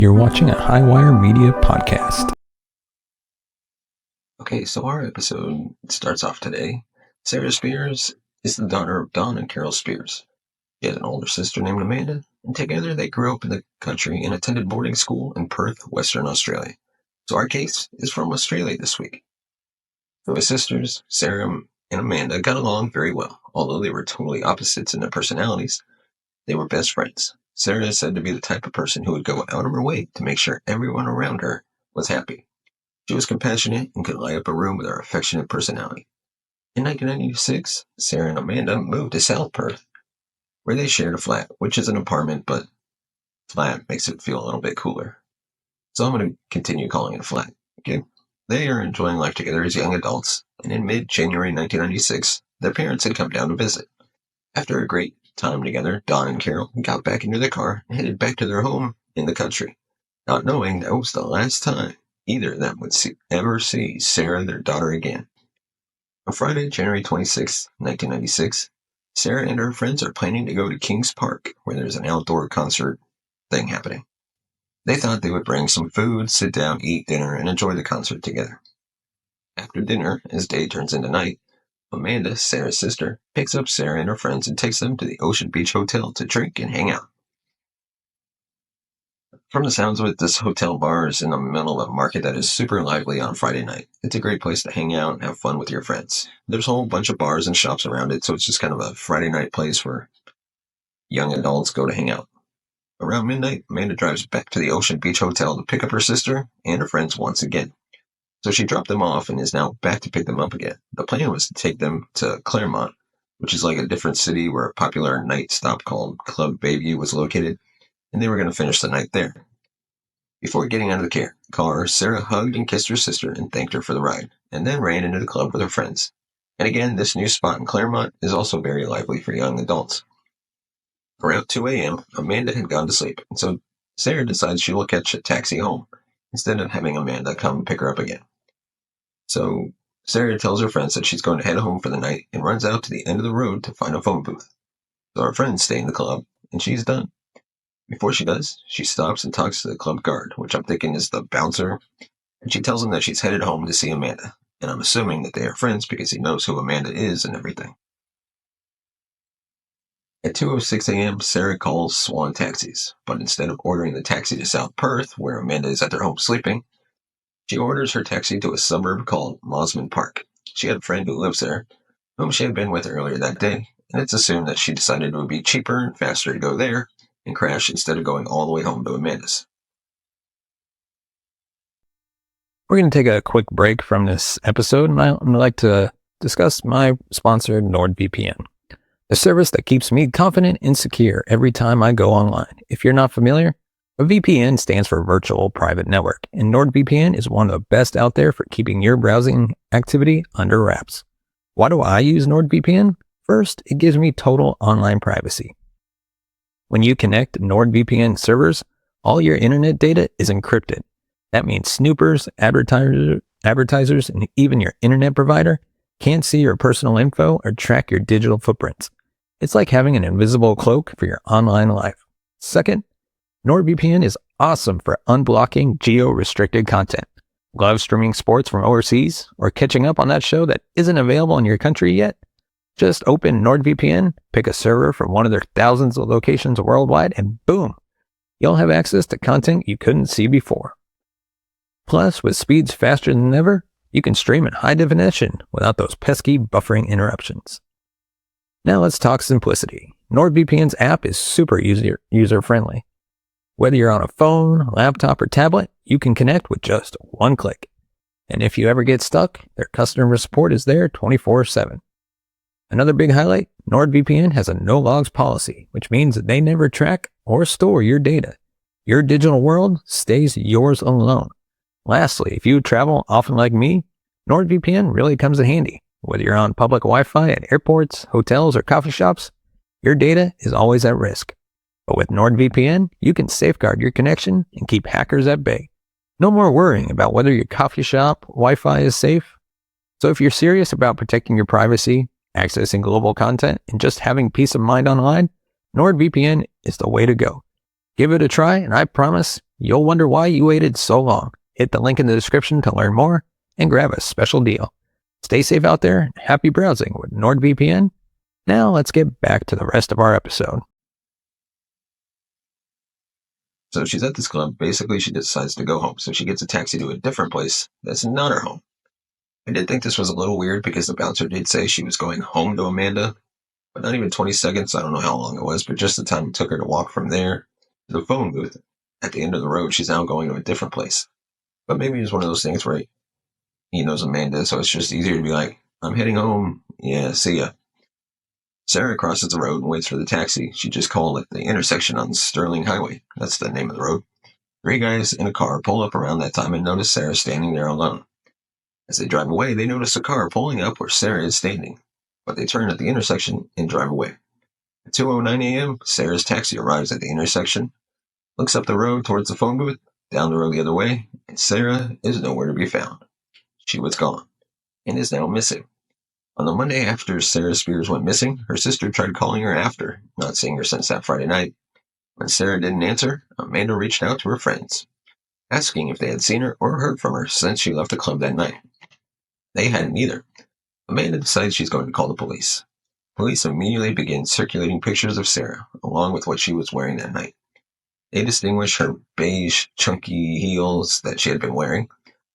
You're watching a Highwire Media podcast. Okay, so our episode starts off today. Sarah Spiers is the daughter of Don and Carol Spiers. She has an older sister named Amanda, and together they grew up in the country and attended boarding school in Perth, Western Australia. So our case is from Australia this week. So the sisters, Sarah and Amanda, got along very well. Although they were totally opposites in their personalities, they were best friends. Sarah is said to be the type of person who would go out of her way to make sure everyone around her was happy. She was compassionate and could light up a room with her affectionate personality. In 1996, Sarah and Amanda moved to South Perth, where they shared a flat, which is an apartment, but flat makes it feel a little bit cooler. So I'm going to continue calling it a flat. Okay? They are enjoying life together as young adults, and in mid-January 1996, their parents had come down to visit. After a great time together, Don and Carol got back into their car and headed back to their home in the country, not knowing that was the last time either of them would ever see Sarah, their daughter, again. On Friday, January 26, 1996, Sarah and her friends are planning to go to Kings Park, where there's an outdoor concert thing happening. They thought they would bring some food, sit down, eat dinner, and enjoy the concert together. After dinner, as day turns into night, Amanda, Sarah's sister, picks up Sarah and her friends and takes them to the Ocean Beach Hotel to drink and hang out. From the sounds of it, this hotel bar is in the middle of a market that is super lively on Friday night. It's a great place to hang out and have fun with your friends. There's a whole bunch of bars and shops around it, so it's just kind of a Friday night place where young adults go to hang out. Around midnight, Amanda drives back to the Ocean Beach Hotel to pick up her sister and her friends once again. So she dropped them off and is now back to pick them up again. The plan was to take them to Claremont, which is like a different city where a popular night stop called Club Bayview was located, and they were going to finish the night there. Before getting out of the car, Sarah hugged and kissed her sister and thanked her for the ride, and then ran into the club with her friends. And again, this new spot in Claremont is also very lively for young adults. Around 2 a.m., Amanda had gone to sleep, and so Sarah decides she will catch a taxi home, instead of having Amanda come pick her up again. So Sarah tells her friends that she's going to head home for the night and runs out to the end of the road to find a phone booth. So her friends stay in the club, and she's done. Before she does, she stops and talks to the club guard, which I'm thinking is the bouncer, and she tells him that she's headed home to see Amanda, and I'm assuming that they are friends because he knows who Amanda is and everything. At 2:06 a.m., Sarah calls Swan Taxis, but instead of ordering the taxi to South Perth, where Amanda is at their home sleeping, she orders her taxi to a suburb called Mosman Park. She had a friend who lives there, whom she had been with earlier that day, and it's assumed that she decided it would be cheaper and faster to go there and crash instead of going all the way home to Amanda's. We're going to take a quick break from this episode, and I'd like to discuss my sponsor, NordVPN, a service that keeps me confident and secure every time I go online. If you're not familiar, a VPN stands for Virtual Private Network, and NordVPN is one of the best out there for keeping your browsing activity under wraps. Why do I use NordVPN? First, it gives me total online privacy. When you connect to NordVPN servers, all your internet data is encrypted. That means snoopers, advertisers, and even your internet provider can't see your personal info or track your digital footprints. It's like having an invisible cloak for your online life. Second, NordVPN is awesome for unblocking geo-restricted content. Love streaming sports from overseas or catching up on that show that isn't available in your country yet? Just open NordVPN, pick a server from one of their thousands of locations worldwide, and boom, you'll have access to content you couldn't see before. Plus, with speeds faster than ever, you can stream in high definition without those pesky buffering interruptions. Now let's talk simplicity. NordVPN's app is super user-friendly. Whether you're on a phone, laptop, or tablet, you can connect with just one click. And if you ever get stuck, their customer support is there 24/7. Another big highlight, NordVPN has a no-logs policy, which means that they never track or store your data. Your digital world stays yours alone. Lastly, if you travel often like me, NordVPN really comes in handy. Whether you're on public Wi-Fi at airports, hotels, or coffee shops, your data is always at risk. But with NordVPN, you can safeguard your connection and keep hackers at bay. No more worrying about whether your coffee shop Wi-Fi is safe. So if you're serious about protecting your privacy, accessing global content, and just having peace of mind online, NordVPN is the way to go. Give it a try, and I promise You'll wonder why you waited so long. Hit the link in the description to learn more and grab a special deal. Stay safe out there and happy browsing with NordVPN. Now let's get back to the rest of our episode. So she's at this club. Basically, she decides to go home. So she gets a taxi to a different place that's not her home. I did think this was a little weird because the bouncer did say she was going home to Amanda, but not even 20 seconds. I don't know how long it was, but just the time it took her to walk from there to the phone booth at the end of the road. She's now going to a different place. But maybe it's one of those things where he knows Amanda, so it's just easier to be like, I'm heading home. Yeah, see ya. Sarah crosses the road and waits for the taxi. She just called at the intersection on Sterling Highway. That's the name of the road. 3 guys in a car pull up around that time and notice Sarah standing there alone. As they drive away, they notice a car pulling up where Sarah is standing, but they turn at the intersection and drive away. At 2:09 a.m., Sarah's taxi arrives at the intersection, looks up the road towards the phone booth, down the road the other way, and Sarah is nowhere to be found. She was gone and is now missing. On the Monday after Sarah Spiers went missing, her sister tried calling her after, not seeing her since that Friday night. When Sarah didn't answer, Amanda reached out to her friends, asking if they had seen her or heard from her since she left the club that night. They hadn't either. Amanda decides she's going to call the police. Police immediately begin circulating pictures of Sarah, along with what she was wearing that night. They distinguish her beige, chunky heels that she had been wearing.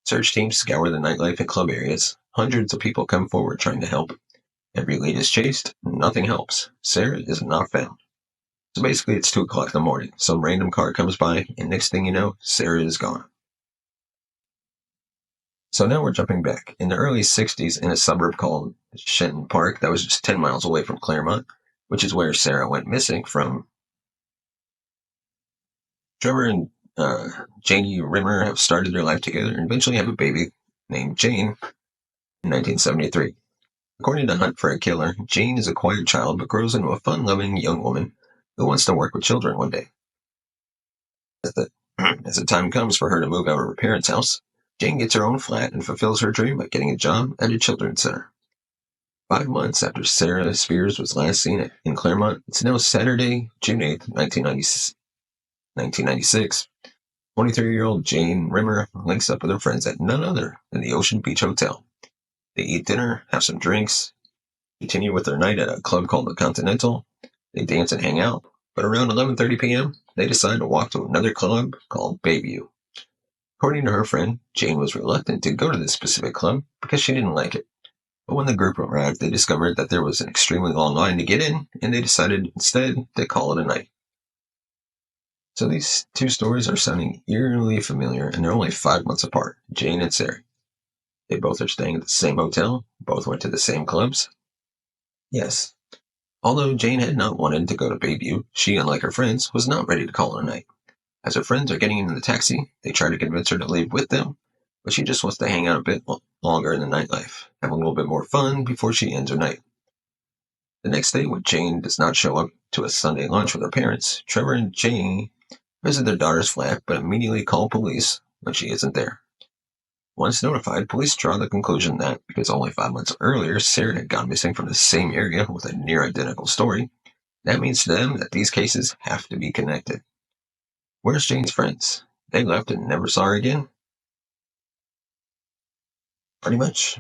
Search teams scour the nightlife and club areas. Hundreds of people come forward trying to help. Every lead is chased. Nothing helps. Sarah is not found. So basically, it's 2 o'clock in the morning. Some random car comes by, and next thing you know, Sarah is gone. So now we're jumping back. In the early 60s, in a suburb called Shenton Park, that was just 10 miles away from Claremont, which is where Sarah went missing from. Trevor and Janie Rimmer have started their life together and eventually have a baby named Jane in 1973. According to Hunt for a Killer, Jane is a quiet child but grows into a fun-loving young woman who wants to work with children one day. As the time comes for her to move out of her parents' house, Jane gets her own flat and fulfills her dream by getting a job at a children's center. 5 months after Ciara Spiers was last seen in Claremont, it's now Saturday, June 8th, 1996. 23-year-old Jane Rimmer links up with her friends at none other than the Ocean Beach Hotel. They eat dinner, have some drinks, continue with their night at a club called the Continental. They dance and hang out, but around 11:30 p.m., they decide to walk to another club called Bayview. According to her friend, Jane was reluctant to go to this specific club because she didn't like it. But when the group arrived, they discovered that there was an extremely long line to get in, and they decided instead to call it a night. So these 2 stories are sounding eerily familiar, and they're only 5 months apart, Jane and Sarah. They both are staying at the same hotel, both went to the same clubs. Yes, although Jane had not wanted to go to Bayview, she, unlike her friends, was not ready to call it a night. As her friends are getting into the taxi, they try to convince her to leave with them, but she just wants to hang out a bit longer in the nightlife, have a little bit more fun before she ends her night. The next day, when Jane does not show up to a Sunday lunch with her parents, Trevor and Jane visit their daughter's flat, but immediately call police when she isn't there. Once notified, police draw the conclusion that, because only 5 months earlier Sarah had gone missing from the same area with a near-identical story, that means to them that these cases have to be connected. Where's Jane's friends? They left and never saw her again? Pretty much.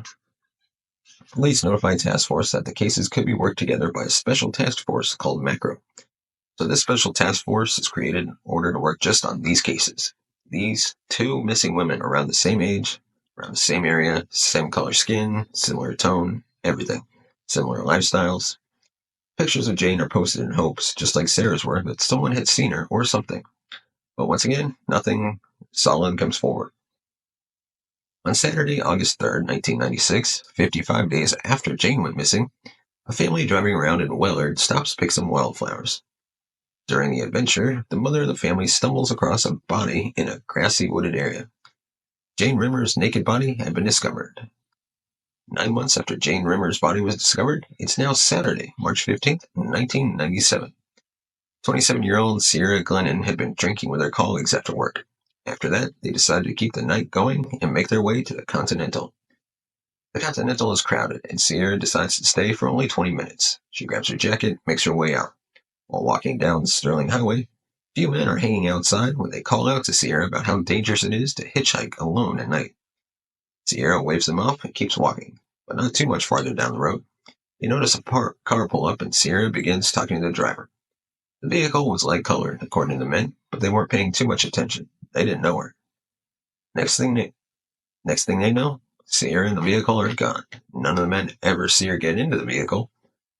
Police notified task force that the cases could be worked together by a special task force called Macro. So this special task force is created in order to work just on these cases. These 2 missing women around the same age, around the same area, same color skin, similar tone, everything. Similar lifestyles. Pictures of Jane are posted in hopes, just like Sarah's were, that someone had seen her or something. But once again, nothing solid comes forward. On Saturday, August 3rd, 1996, 55 days after Jane went missing, a family driving around in Wellard stops to pick some wildflowers. During the adventure, the mother of the family stumbles across a body in a grassy wooded area. Jane Rimmer's naked body had been discovered. 9 months after Jane Rimmer's body was discovered, it's now Saturday, March 15th, 1997. 27-year-old Ciara Glennon had been drinking with her colleagues after work. After that, they decided to keep the night going and make their way to the Continental. The Continental is crowded, and Ciara decides to stay for only 20 minutes. She grabs her jacket, makes her way out. While walking down Sterling Highway, Few men are hanging outside when they call out to Ciara about how dangerous it is to hitchhike alone at night. Ciara waves them off and keeps walking, but not too much farther down the road. They notice a car pull up and Ciara begins talking to the driver. The vehicle was light-colored, according to the men, but they weren't paying too much attention. They didn't know her. Next thing they know, Ciara and the vehicle are gone. None of the men ever see her get into the vehicle.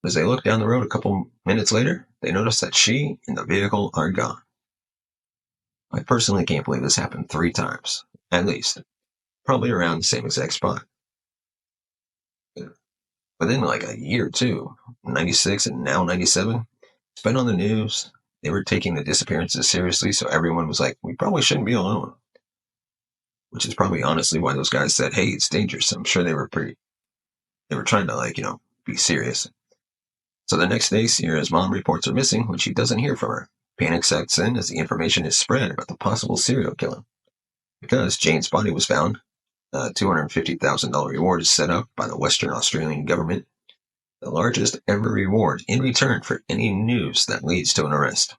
As they look down the road a couple minutes later, they notice that she and the vehicle are gone. I personally can't believe this happened 3 times, at least. Probably around the same exact spot. Within like a year or two, 96 and now 97, it's been on the news. They were taking the disappearances seriously, so everyone was like, we probably shouldn't be alone. Which is probably honestly why those guys said, hey, it's dangerous. I'm sure they were trying to be serious. So the next day, Ciara's mom reports her missing when she doesn't hear from her. Panic sets in as the information is spread about the possible serial killer. Because Jane's body was found, a $250,000 reward is set up by the Western Australian government, the largest ever reward in return for any news that leads to an arrest.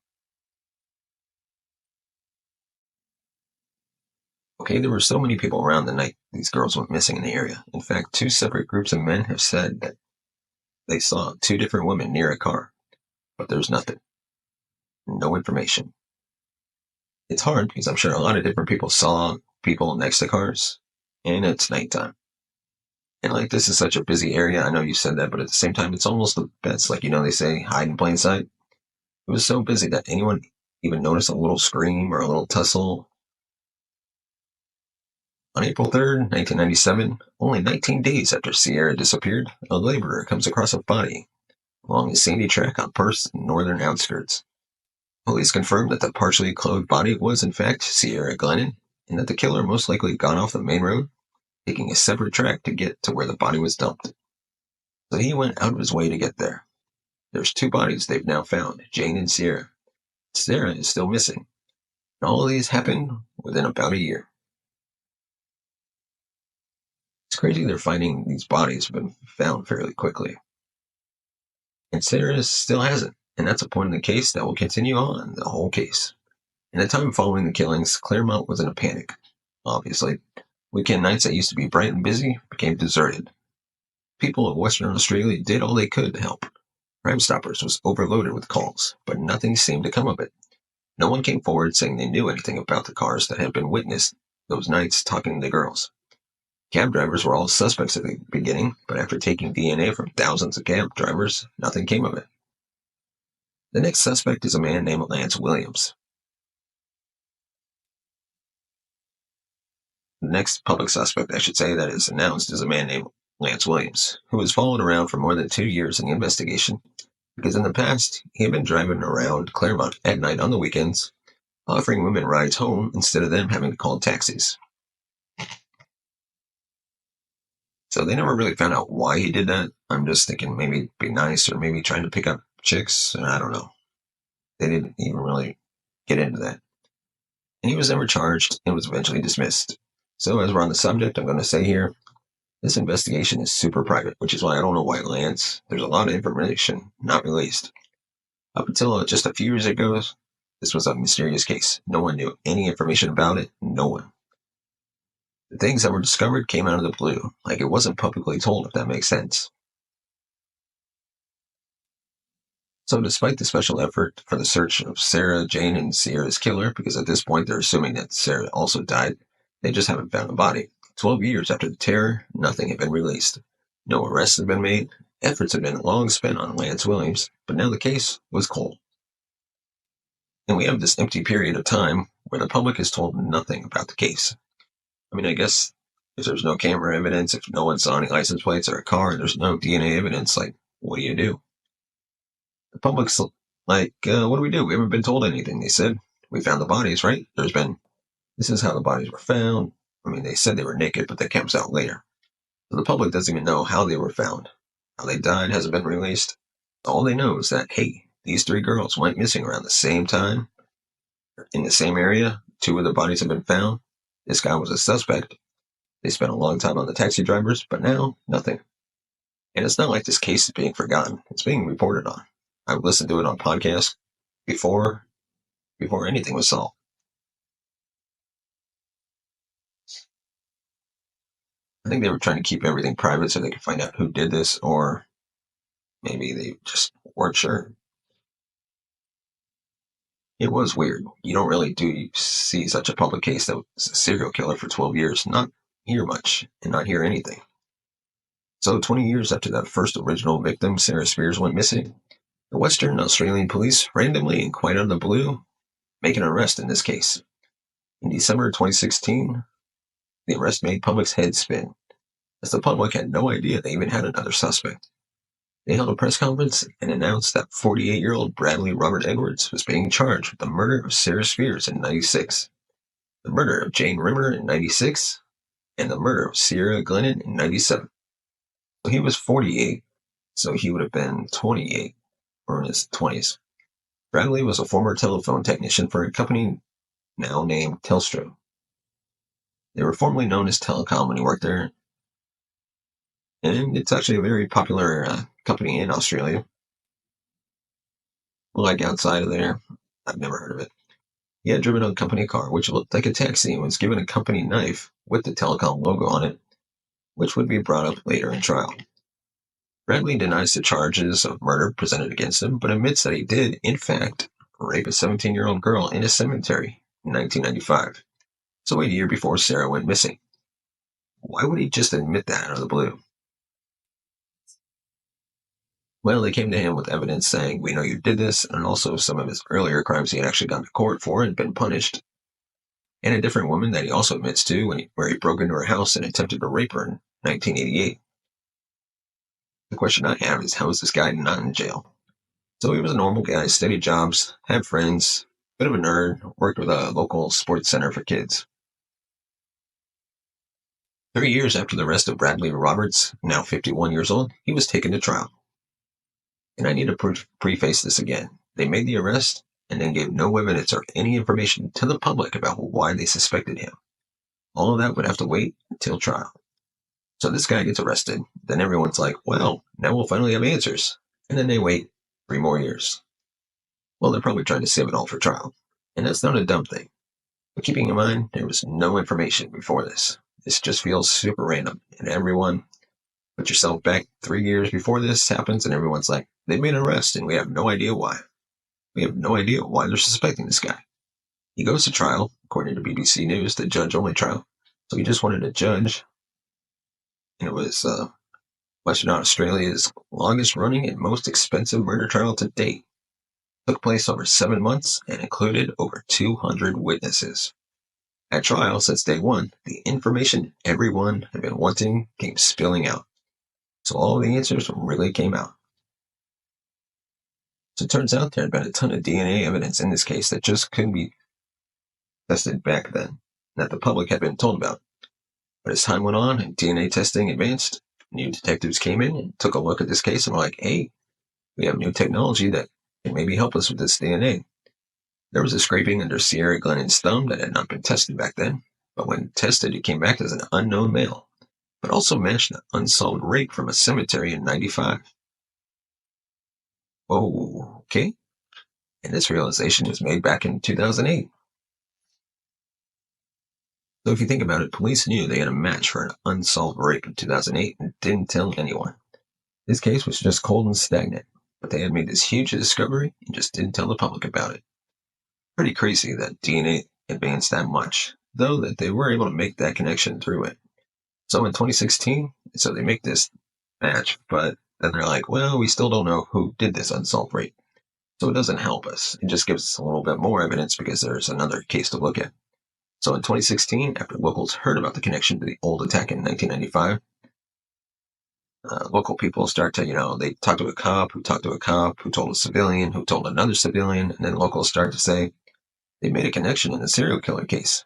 Okay, there were so many people around the night these girls went missing in the area. In fact, 2 separate groups of men have said that they saw 2 different women near a car, but there's nothing. No information. It's hard because I'm sure a lot of different people saw people next to cars, and it's nighttime. And this is such a busy area. I know you said that, but at the same time, it's almost the best. They say, hide in plain sight. It was so busy that anyone even noticed a little scream or a little tussle. On April 3rd, 1997, only 19 days after Ciara disappeared, a laborer comes across a body along a sandy track on Perth's northern outskirts. Police confirmed that the partially clothed body was in fact Ciara Glennon, and that the killer most likely got off the main road, taking a separate track to get to where the body was dumped. So he went out of his way to get there. There's 2 bodies they've now found, Jane and Ciara. Ciara is still missing, and all of these happened within about a year. It's crazy they're finding these bodies have been found fairly quickly. And Ciara still hasn't, and that's a point in the case that will continue on the whole case. In the time following the killings, Claremont was in a panic. Obviously, weekend nights that used to be bright and busy became deserted. People of Western Australia did all they could to help. Crime Stoppers was overloaded with calls, but nothing seemed to come of it. No one came forward saying they knew anything about the cars that had been witnessed those nights talking to the girls. Cab drivers were all suspects at the beginning, but after taking DNA from thousands of cab drivers, nothing came of it. The next suspect is a man named Lance Williams. The next public suspect, I should say, that is announced is a man named Lance Williams, who was followed around for more than 2 years in the investigation, because in the past, he had been driving around Claremont at night on the weekends, offering women rides home instead of them having to call taxis. So they never really found out why he did that. I'm just thinking maybe be nice or maybe trying to pick up chicks. And I don't know. They didn't even really get into that. And he was never charged and was eventually dismissed. So as we're on the subject, I'm going to say here, this investigation is super private, which is why I don't know why there's a lot of information not released. Up until just a few years ago, this was a mysterious case. No one knew any information about it. No one. The things that were discovered came out of the blue, like it wasn't publicly told, if that makes sense. So despite the special effort for the search of Sarah, Jane, and Ciara's killer, because at this point they're assuming that Sarah also died, they just haven't found a body. 12 years after the terror, nothing had been released. No arrests had been made. Efforts had been long spent on Lance Williams, but now the case was cold. And we have this empty period of time where the public is told nothing about the case. I mean, I guess if there's no camera evidence, if no one saw any license plates or a car, and there's no DNA evidence, what do you do? The public's what do we do? We haven't been told anything. They said, we found the bodies, right? This is how the bodies were found. I mean, they said they were naked, but that comes out later. So the public doesn't even know how they were found. How they died hasn't been released. All they know is that, hey, these 3 girls went missing around the same time, in the same area. 2 of the bodies have been found. This guy was a suspect. They spent a long time on the taxi drivers, but now, nothing. And it's not like this case is being forgotten. It's being reported on. I've listened to it on podcasts before, before anything was solved. I think they were trying to keep everything private so they could find out who did this, or maybe they just weren't sure. It was weird. You don't really do see such a public case that was a serial killer for 12 years, not hear much and not hear anything. So 20 years after that first original victim, Ciara Spiers, went missing, the Western Australian police randomly and quite out of the blue make an arrest in this case. In December 2016, the arrest made public's head spin, as the public had no idea they even had another suspect. They held a press conference and announced that 48-year-old Bradley Robert Edwards was being charged with the murder of Ciara Spiers in 96, the murder of Jane Rimmer in 96, and the murder of Ciara Glennon in 97. So he was 48, so he would have been 28 or in his 20s. Bradley was a former telephone technician for a company now named Telstra. They were formerly known as Telecom when he worked there, and it's actually a very popular company in Australia. Like outside of there, I've never heard of it. He had driven a company car which looked like a taxi and was given a company knife with the Telecom logo on it, which would be brought up later in trial. Bradley denies the charges of murder presented against him, but admits that he did, in fact, rape a 17-year-old girl in a cemetery in 1995, so a year before Ciara went missing. Why would he just admit that out of the blue? Well, they came to him with evidence saying, we know you did this, and also some of his earlier crimes he had actually gone to court for and been punished. And a different woman that he also admits to, where he broke into her house and attempted to rape her in 1988. The question I have is, how is this guy not in jail? So he was a normal guy, steady jobs, had friends, bit of a nerd, worked with a local sports center for kids. 3 years after the arrest of Bradley Roberts, now 51 years old, he was taken to trial. And I need to preface this again. They made the arrest and then gave no evidence or any information to the public about why they suspected him. All of that would have to wait until trial. So this guy gets arrested. Then everyone's like, well, now we'll finally have answers. And then they wait 3 more years. Well, they're probably trying to save it all for trial. And that's not a dumb thing. But keeping in mind, there was no information before this. This just feels super random. And everyone, put yourself back 3 years before this happens, and everyone's like, they made an arrest, and we have no idea why. We have no idea why they're suspecting this guy. He goes to trial, according to BBC News, the judge-only trial. So he just wanted a judge. And it was Western Australia's longest-running and most expensive murder trial to date. It took place over 7 months and included over 200 witnesses. At trial, since day one, the information everyone had been wanting came spilling out. So all of the answers really came out. So it turns out there had been a ton of DNA evidence in this case that just couldn't be tested back then, that the public had been told about. But as time went on and DNA testing advanced, new detectives came in and took a look at this case and were like, hey, we have new technology that can maybe help us with this DNA. There was a scraping under Ciara Glennon's thumb that had not been tested back then, but when tested, it came back as an unknown male, but also matched an unsolved rape from a cemetery in 95. Oh, okay. And this realization was made back in 2008. So if you think about it, police knew they had a match for an unsolved rape in 2008 and didn't tell anyone. This case was just cold and stagnant, but they had made this huge discovery and just didn't tell the public about it. Pretty crazy that DNA advanced that much, though, that they were able to make that connection through it. So in 2016, so they make this match, but then they're like, well, we still don't know who did this unsolved rape. So it doesn't help us. It just gives us a little bit more evidence because there's another case to look at. So in 2016, after locals heard about the connection to the old attack in 1995, local people start to, they talk to a cop, who talked to a cop, who told a civilian, who told another civilian, and then locals start to say they made a connection in the serial killer case.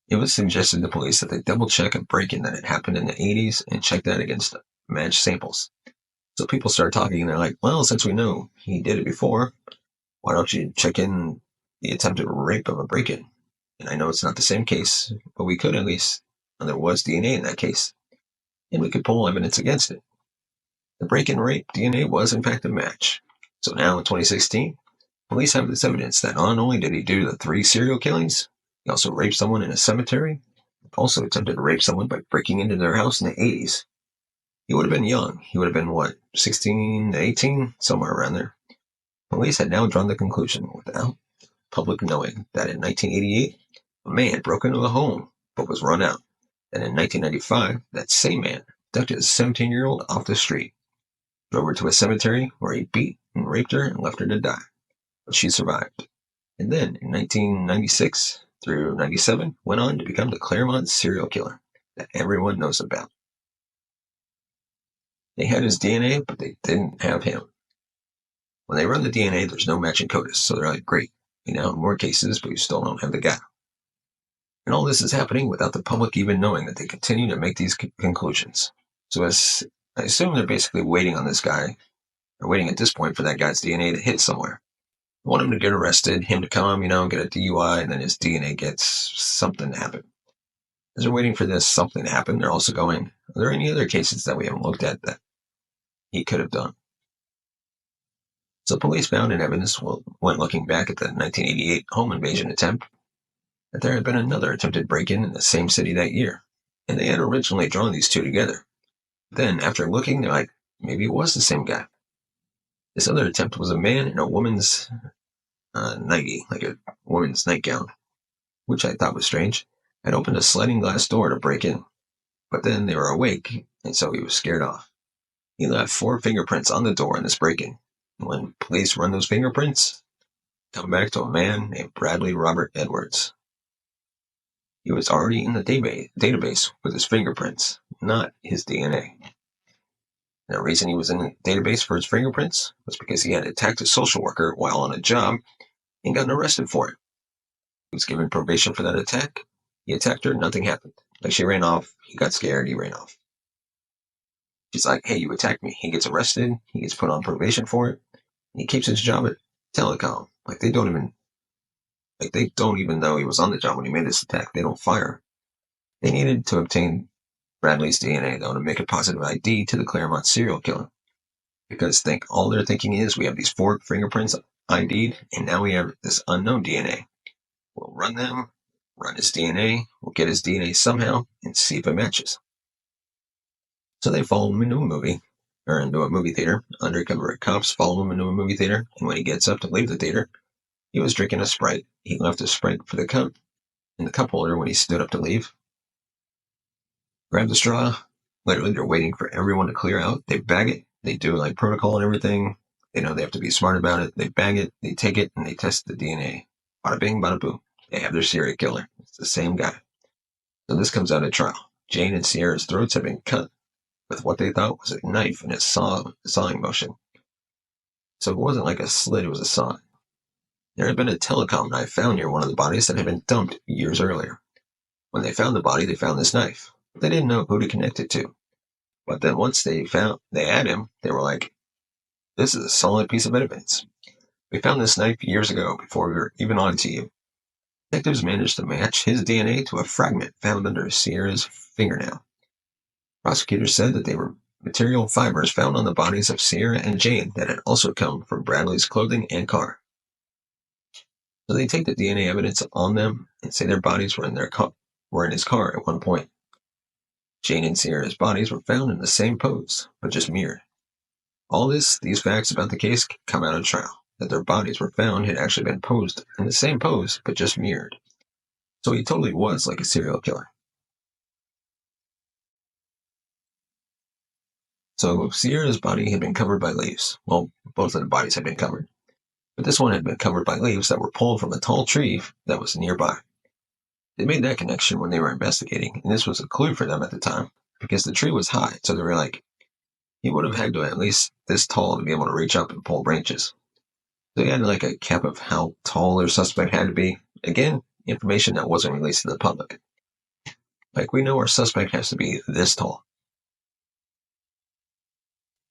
It was suggested to police that they double-check a break-in that had happened in the 80s and check that against matched samples. So people start talking, and they're like, well, since we know he did it before, why don't you check in the attempted rape of a break-in? And I know it's not the same case, but we could at least, and there was DNA in that case, and we could pull evidence against it. The break-in rape DNA was in fact a match. So now in 2016, Police have this evidence that not only did he do the 3 serial killings, he also raped someone in a cemetery, also attempted to rape someone by breaking into their house in the 80s. He would have been young. He would have been, 16 to 18? Somewhere around there. Police had now drawn the conclusion, without public knowing, that in 1988, a man broke into a home but was run out. And in 1995, that same man abducted a 17-year-old off the street, drove her to a cemetery where he beat and raped her and left her to die. But she survived. And then, in 1996 through 97, went on to become the Claremont serial killer that everyone knows about. They had his DNA, but they didn't have him. When they run the DNA, there's no matching CODIS, so they're like, great, we now have more cases, but we still don't have the guy. And all this is happening without the public even knowing that they continue to make these conclusions. So as I assume they're basically waiting on this guy, or waiting at this point for that guy's DNA to hit somewhere. They want him to get arrested, him to come, get a DUI, and then his DNA gets something to happen. As they're waiting for this something to happen, they're also going, are there any other cases that we haven't looked at that he could have done? So police found in evidence, when looking back at the 1988 home invasion attempt, that there had been another attempted break-in in the same city that year, and they had originally drawn these two together. Then, after looking, they're like, maybe it was the same guy. This other attempt was a man in a woman's nightie, like a woman's nightgown, which I thought was strange, had opened a sliding glass door to break in. But then they were awake, and so he was scared off. He left 4 fingerprints on the door in this break-in. When police run those fingerprints, come back to a man named Bradley Robert Edwards. He was already in the database with his fingerprints, not his DNA. The reason he was in the database for his fingerprints was because he had attacked a social worker while on a job and gotten arrested for it. He was given probation for that attack. He attacked her, nothing happened. Like, she ran off, he got scared, he ran off. She's like, hey, you attacked me. He gets arrested, he gets put on probation for it, and he keeps his job at Telecom. They don't even know he was on the job when he made this attack. They don't fire. They needed to obtain Bradley's DNA, though, to make a positive ID to the Claremont serial killer. Because all they're thinking is, we have these 4 fingerprints ID'd, and now we have this unknown DNA. We'll run them, run his DNA, we'll get his DNA somehow, and see if it matches. So they follow him into a movie theater. Undercover cops follow him into a movie theater, and when he gets up to leave the theater, he was drinking a Sprite. He left a Sprite for the cup in the cup holder when he stood up to leave. Grabbed the straw. Literally, they're waiting for everyone to clear out. They bag it. They do protocol and everything. They know they have to be smart about it. They bag it. They take it, and they test the DNA. Bada bing, bada boom. They have their serial killer. It's the same guy. So this comes out at trial. Jane and Ciara's throats have been cut with what they thought was a knife in a sawing motion. So it wasn't like a slit, it was a saw. There had been a telecom knife found near one of the bodies that had been dumped years earlier. When they found the body, they found this knife. They didn't know who to connect it to. But then once they had him, they were like, this is a solid piece of evidence. We found this knife years ago before we were even on to you. Detectives managed to match his DNA to a fragment found under Ciara's fingernail. Prosecutors said that they were material fibers found on the bodies of Ciara and Jane that had also come from Bradley's clothing and car. So they take the DNA evidence on them and say their bodies were in his car at one point. Jane and Ciara's bodies were found in the same pose, but just mirrored. All these facts about the case come out at trial, that their bodies were found had actually been posed in the same pose, but just mirrored. So he totally was like a serial killer. So Ciara's body had been covered by leaves. Well, both of the bodies had been covered. But this one had been covered by leaves that were pulled from a tall tree that was nearby. They made that connection when they were investigating, and this was a clue for them at the time, because the tree was high, so they were like, he would have had to at least this tall to be able to reach up and pull branches. So they had a cap of how tall their suspect had to be. Again, information that wasn't released to the public. We know our suspect has to be this tall.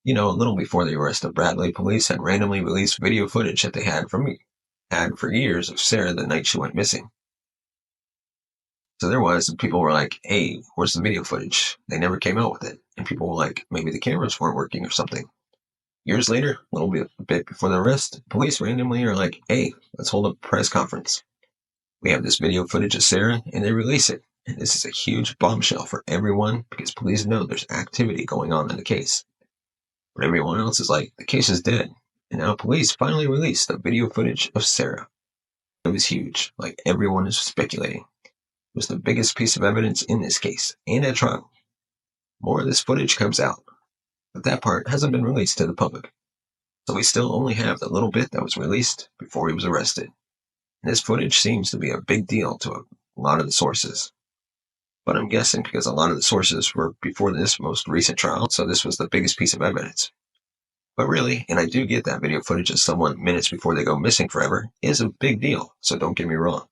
A little before the arrest of Bradley, police had randomly released video footage that they had for years of Ciara the night she went missing. So there was, and people were like, hey, where's the video footage? They never came out with it. And people were like, maybe the cameras weren't working or something. Years later, a bit before the arrest, police randomly are like, hey, let's hold a press conference. We have this video footage of Ciara, and they release it. And this is a huge bombshell for everyone because police know there's activity going on in the case. But everyone else is like, the case is dead. And now police finally released the video footage of Ciara. It was huge. Like everyone is speculating. It was the biggest piece of evidence in this case and at trial. More of this footage comes out, but that part hasn't been released to the public. So we still only have the little bit that was released before he was arrested. And this footage seems to be a big deal to a lot of the sources. But I'm guessing because a lot of the sources were before this most recent trial, so this was the biggest piece of evidence. But really, and I do get that video footage of someone minutes before they go missing forever is a big deal, so don't get me wrong.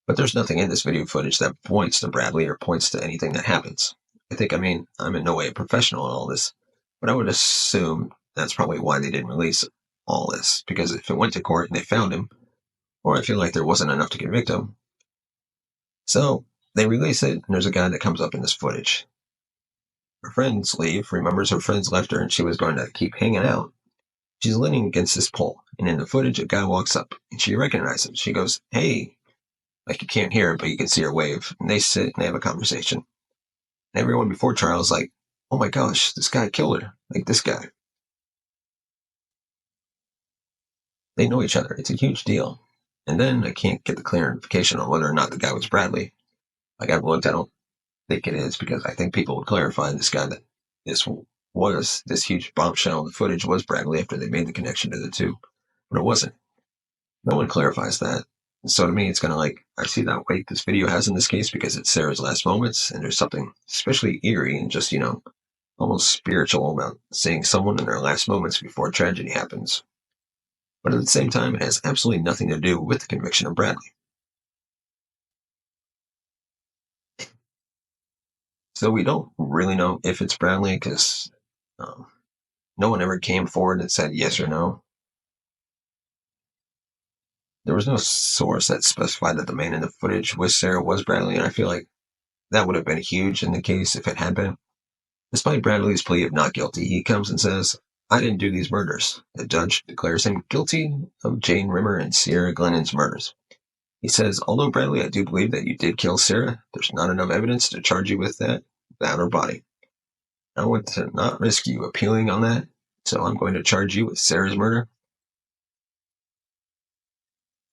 But there's nothing in this video footage that points to Bradley or points to anything that happens. I'm in no way a professional in all this, but I would assume that's probably why they didn't release all this, because if it went to court and they found him, or I feel like there wasn't enough to convict him, so they release it, and there's a guy that comes up in this footage. Her friends leave, remembers her friends left her, and she was going to keep hanging out. She's leaning against this pole, and in the footage, a guy walks up, and she recognizes him. She goes, hey, like you can't hear her, but you can see her wave. And they sit and they have a conversation. And everyone before trial is like, oh my gosh, this guy killed her. Like this guy. They know each other. It's a huge deal. And then I can't get the clarification on whether or not the guy was Bradley. Like I've looked, I don't think it is because I think people would clarify this guy that this huge bombshell in the footage was Bradley after they made the connection to the two. But it wasn't. No one clarifies that. So to me, it's kind of like, I see that weight this video has in this case because it's Ciara's last moments, and there's something especially eerie and just, almost spiritual about seeing someone in their last moments before tragedy happens. But at the same time, it has absolutely nothing to do with the conviction of Bradley. So we don't really know if it's Bradley because no one ever came forward and said yes or no. There was no source that specified that the man in the footage with Ciara was Bradley, and I feel like that would have been huge in the case if it had been. Despite Bradley's plea of not guilty, he comes and says, I didn't do these murders. The judge declares him guilty of Jane Rimmer and Ciara Glennon's murders. He says, although Bradley, I do believe that you did kill Ciara, there's not enough evidence to charge you with that without her body. I want to not risk you appealing on that, so I'm going to charge you with Ciara's murder.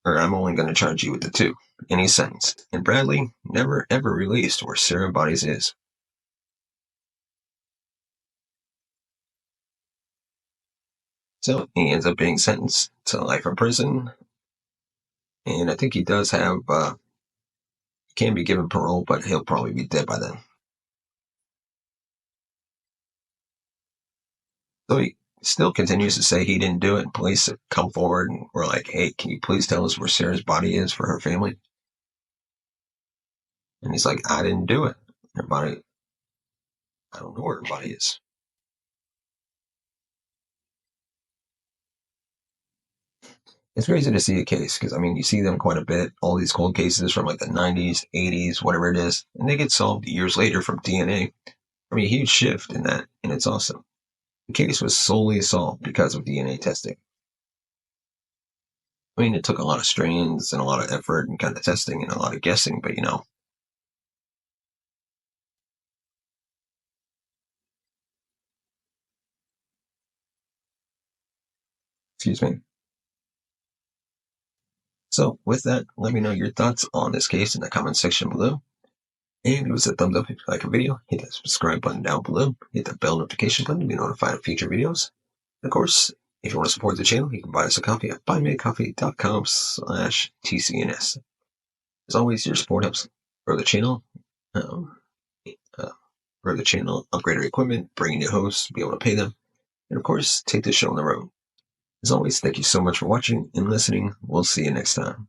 Or I'm only going to charge you with the two. And he's sentenced. And Bradley never ever released where Ciara Bodies is. So he ends up being sentenced to life in prison. And I think he does have, can be given parole, but he'll probably be dead by then. So he still continues to say he didn't do it. And police have come forward and were like, hey, can you please tell us where Ciara's body is for her family? And he's like, I didn't do it. Her body, I don't know where her body is. It's crazy to see a case because, you see them quite a bit. All these cold cases from like the 90s, 80s, whatever it is. And they get solved years later from DNA. A huge shift in that. And it's awesome. The case was solely solved because of DNA testing. It took a lot of strains and a lot of effort and kind of testing and a lot of guessing, but excuse me. So with that, let me know your thoughts on this case in the comment section below. And give us a thumbs up if you like a video. Hit that subscribe button down below. Hit that bell notification button to be notified of future videos. And of course, if you want to support the channel, you can buy us a coffee at buymeacoffee.com/TCNS. As always, your support helps grow the channel, upgrade our equipment, bring in new hosts, be able to pay them, and of course, take this show on the road. As always, thank you so much for watching and listening. We'll see you next time.